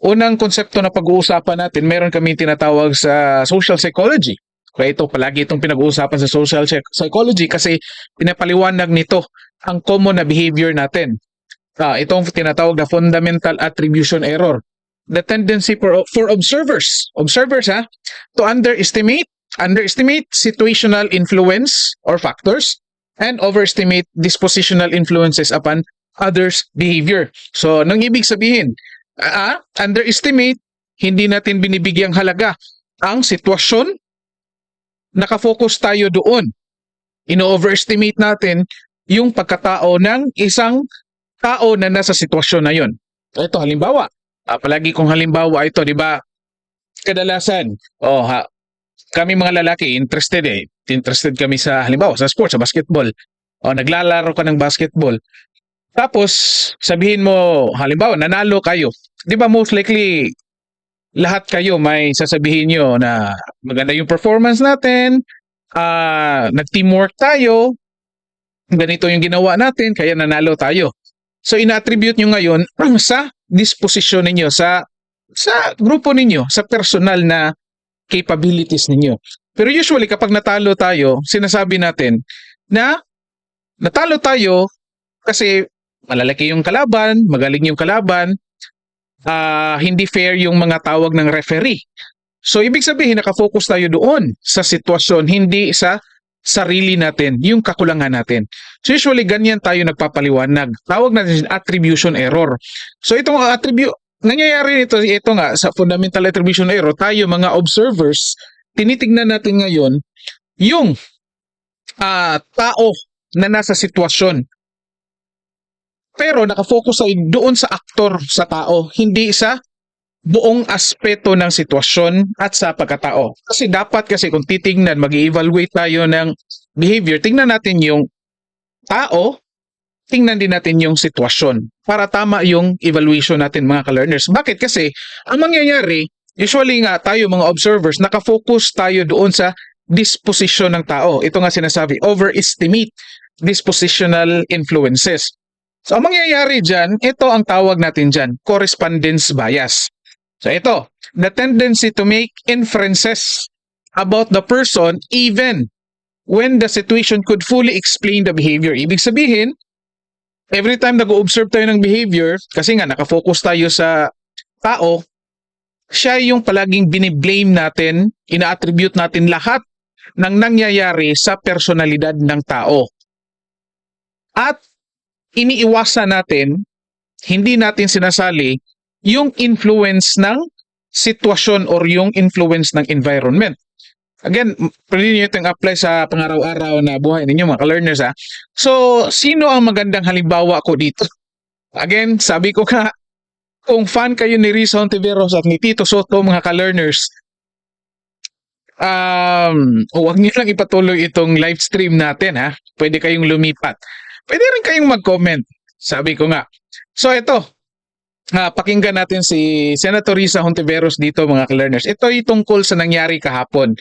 unang konsepto na pag-uusapan natin, meron kami tinatawag sa social psychology. Kaya ito, palagi itong pinag-uusapan sa social psychology kasi pinapaliwanag nito ang common na behavior natin. Itong tinatawag na fundamental attribution error. The tendency for observers to underestimate situational influence or factors and overestimate dispositional influences upon others' behavior. So, nang ibig sabihin, underestimate, hindi natin binibigyang halaga ang sitwasyon, nakafocus tayo doon. Ino-overestimate natin yung pagkatao ng isang tao na nasa sitwasyon na yun. Ito, halimbawa. Palagi kong halimbawa ito, di ba? Kadalasan, kami mga lalaki, interested eh. Interested kami sa, halimbawa, sa sports, sa basketball. Naglalaro ka ng basketball. Tapos, sabihin mo, halimbawa, nanalo kayo. Di ba most likely, lahat kayo may sasabihin nyo na maganda yung performance natin, nag-teamwork tayo, ganito yung ginawa natin, kaya nanalo tayo. So, ina-attribute nyo ngayon sa disposisyon ninyo, sa grupo ninyo, sa personal na capabilities ninyo. Pero usually, kapag natalo tayo, sinasabi natin na natalo tayo kasi malalaki yung kalaban, magaling yung kalaban, hindi fair yung mga tawag ng referee. So, ibig sabihin, nakafocus tayo doon sa sitwasyon, hindi sa sarili natin, yung kakulangan natin. So, usually, ganyan tayo nagpapaliwanag. Tawag natin attribution error. So, itong nangyayari ito nga, sa fundamental attribution error, tayo mga observers, tinitignan natin ngayon yung tao na nasa sitwasyon. Pero nakafocus tayo doon sa aktor sa tao, hindi sa buong aspeto ng sitwasyon at sa pagkatao. Kasi dapat kung titingnan, mag-evaluate tayo ng behavior, tingnan natin yung tao, tingnan din natin yung sitwasyon para tama yung evaluation natin mga ka-learners. Bakit? Kasi ang mangyayari, usually nga tayo mga observers, nakafocus tayo doon sa disposition ng tao. Ito nga sinasabi, overestimate dispositional influences. So, ang mangyayari dyan, ito ang tawag natin dyan, correspondence bias. So, ito, the tendency to make inferences about the person even when the situation could fully explain the behavior. Ibig sabihin, every time nag-observe tayo ng behavior, kasi nga nakafocus tayo sa tao, siya yung palaging biniblame natin, ina-attribute natin lahat ng nangyayari sa personalidad ng tao. At iniiwasan natin, hindi natin sinasali yung influence ng sitwasyon or yung influence ng environment. Again, pwede nyo itong apply sa pangaraw-araw na buhay ninyo mga ka-learners. So, sino ang magandang halimbawa ko dito? Again, sabi ko nga, kung fan kayo ni Risa Hontiveros at ni Tito Soto mga ka-learners, huwag nyo lang ipatuloy itong live stream natin Pwede kayong lumipat. Pwede rin kayong mag-comment. Sabi ko nga. So, ito. Pakinggan natin si Senator Risa Hontiveros dito mga ka-learners. Ito ay tungkol sa nangyari kahapon.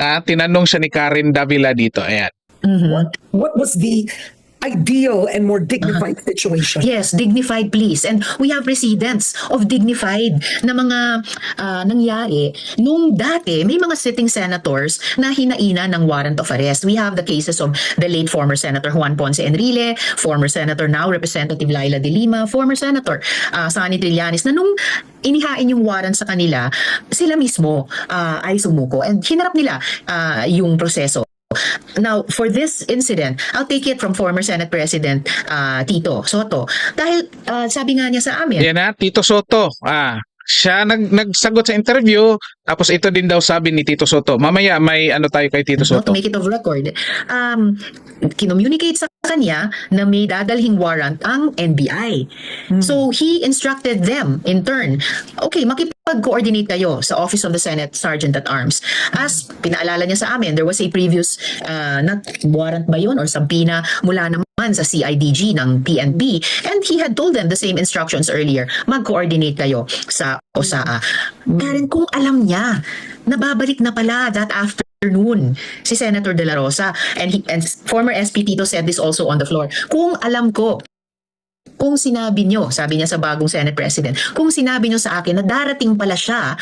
Tinanong siya ni Karen Davila dito. Ayan. What was the ideal and more dignified situation? Yes, dignified please. And we have precedents of dignified na mga nangyari. Nung dati, may mga sitting senators na hinaina ng warrant of arrest. We have the cases of the late former Senator Juan Ponce Enrile, former Senator now Representative Laila de Lima, former Senator Sani Trillanes, na nung inihain yung warrant sa kanila, sila mismo ay sumuko. And hinarap nila yung proseso. Now, for this incident, I'll take it from former Senate President Tito Soto. Dahil sabi nga niya sa amin. Yan Tito Soto. Siya nagsagot sa interview, tapos ito din daw sabi ni Tito Soto. Mamaya may ano tayo kay Tito Soto. To make it of record, kinommunicate sa kanya na may dadalhing warrant ang NBI. So, he instructed them in turn, okay, makipag-coordinate kayo sa Office of the Senate Sergeant at Arms. As pinaalala niya sa amin, there was a previous, not warrant ba yun or subpoena mula naman sa CIDG ng PNP, and he had told them the same instructions earlier, mag-coordinate kayo sa OSAA. Karen, kung alam niya, nababalik na pala that afternoon si Senator De La Rosa, and former SP Tito said this also on the floor. Kung alam ko kung sinabi nyo, sabi niya sa bagong Senate President, kung sinabi nyo sa akin na darating pala siya,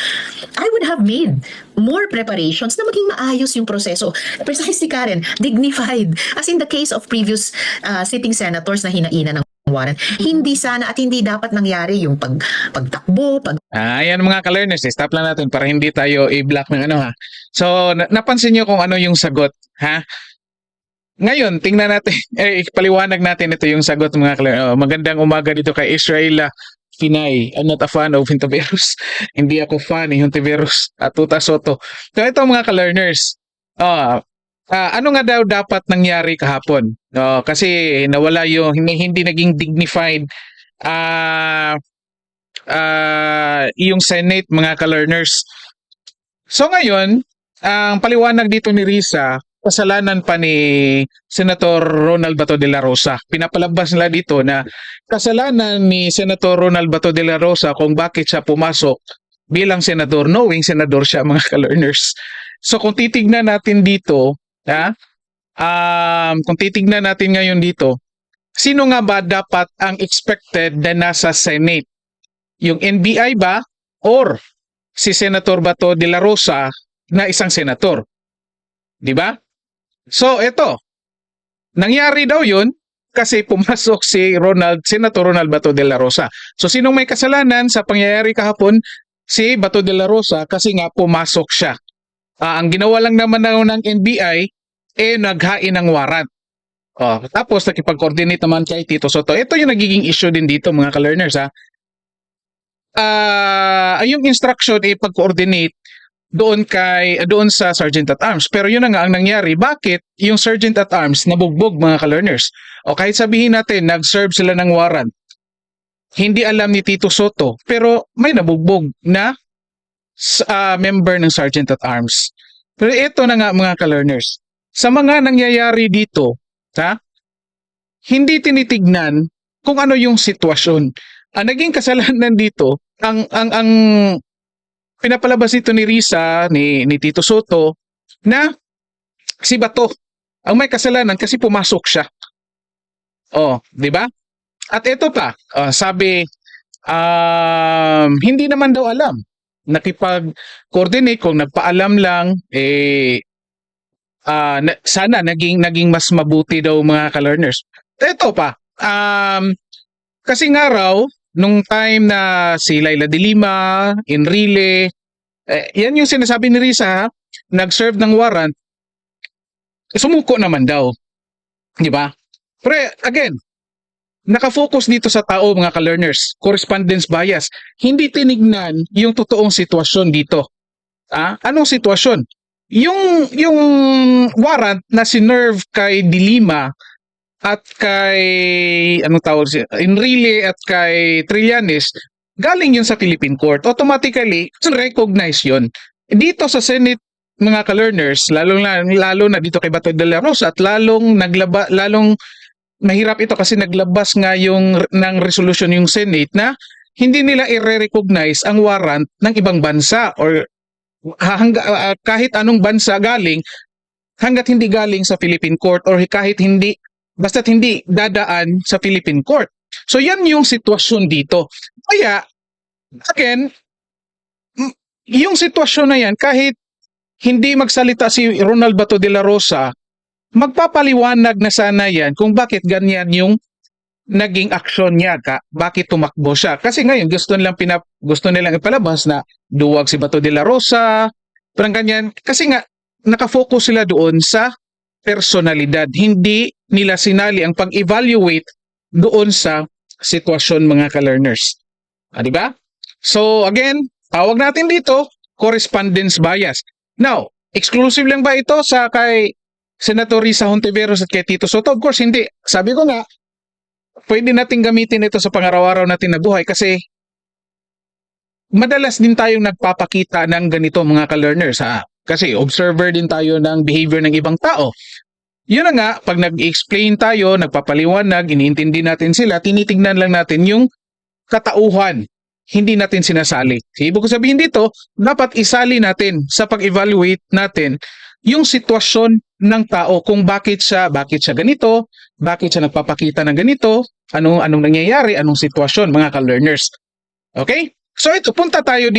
I would have made more preparations na maging maayos yung proseso. Precisely, Karen, dignified. As in the case of previous sitting senators na hinaina ng warrant, hindi sana at hindi dapat nangyari yung pagtakbo, Ayan mga ka-learners, stop lang natin para hindi tayo i-block ng ano ha. So, napansin niyo kung ano yung sagot, ha? Ngayon, tingnan natin, paliwanag natin ito yung sagot mga ka-learners. Magandang umaga dito kay Israel Pinay. I'm not a fan of Hontiveros. Hindi ako fan ni Hontiveros at Tuta Soto. So, ito mga ka-learners, ano nga daw dapat nangyari kahapon? Kasi nawala yung, hindi naging dignified yung Senate mga ka-learners. So ngayon, ang paliwanag dito ni Risa, kasalanan pa ni Senator Ronald Bato de la Rosa. Pinapalabas nila dito na kasalanan ni Senator Ronald Bato de la Rosa kung bakit siya pumasok bilang senador, knowing senador siya mga ka-learners. So kung titignan natin dito, kung titignan natin ngayon dito, sino nga ba dapat ang expected na nasa Senate? Yung NBI ba or si Senator Bato de la Rosa na isang senator? 'Di ba? So ito, nangyari daw 'yun kasi pumasok si Senator Ronald Bato de la Rosa. So sinong may kasalanan sa pangyayari kahapon? Si Bato de la Rosa kasi nga pumasok siya. Ang ginawa lang naman ng NBI naghain ng warrant. Tapos nakipag-coordinate naman kay Tito Soto. Ito yung nagiging issue din dito mga ka-learners ha. Yung instruction pag-coordinate doon sa Sergeant at Arms. Pero yun na nga ang nangyari. Bakit yung Sergeant at Arms nabugbog mga ka-learners? O kahit sabihin natin nag-serve sila ng warrant, hindi alam ni Tito Soto, pero may nabugbog na member ng Sergeant at Arms. Pero ito na nga mga ka-learners. Sa mga nangyayari dito, hindi tinitignan kung ano yung sitwasyon. Ang naging kasalanan dito, ang pinapalabas ito ni Risa, ni Tito Soto, na si Bato ang may kasalanan kasi pumasok siya. Di ba? At ito pa, sabi, hindi naman daw alam. Nakipag-coordinate, kung nagpaalam lang, sana naging mas mabuti daw mga ka-learners. Ito pa, kasi nga raw, nung time na si Laila de Lima, Enrile, yan yung sinasabi ni Risa, nag-serve ng warrant, sumuko naman daw. Di ba? Pero again, nakafocus dito sa tao mga ka-learners, correspondence bias. Hindi tinignan yung totoong sitwasyon dito. Anong sitwasyon? Yung warrant na sinerve kay de Lima at kay Enrile at kay Trillanes, galing yun sa Philippine Court. Automatically, recognize yun. Dito sa Senate, mga ka-learners, lalo na dito kay Bato de la Rosa, at lalong mahirap ito kasi naglabas nga ng resolution yung Senate na hindi nila i-recognize ang warrant ng ibang bansa or kahit anong bansa galing, hanggat hindi galing sa Philippine Court or basta't hindi dadaan sa Philippine Court. So yan yung sitwasyon dito. Kaya, again, yung sitwasyon na yan, kahit hindi magsalita si Ronald Bato de la Rosa, magpapaliwanag na sana yan kung bakit ganyan yung naging aksyon niya, bakit tumakbo siya. Kasi ngayon gusto nilang ipalabas na duwag si Bato de la Rosa, parang ganyan. Kasi nga nakafocus sila doon sa personalidad. Hindi nila sinali ang pag-evaluate doon sa sitwasyon mga ka-learners. Di ba? So again, tawag natin dito correspondence bias. Now, exclusive lang ba ito sa kay Senator Risa Hontiveros at kay Tito Soto? Of course, hindi. Sabi ko nga, pwede natin gamitin ito sa pang-araw-araw natin na buhay kasi madalas din tayong nagpapakita ng ganito mga ka-learners. Kasi observer din tayo ng behavior ng ibang tao. Yun na nga, pag nag-explain tayo, nagpapaliwanag, iniintindi natin sila, tinitingnan lang natin yung katauhan. Hindi natin sinasali. Ibig ko sabihin dito, dapat isali natin sa pag-evaluate natin yung sitwasyon ng tao kung bakit siya ganito, bakit siya nagpapakita ng ganito, anong nangyayari, anong sitwasyon mga ka-learners. Okay? So ito, punta tayo dito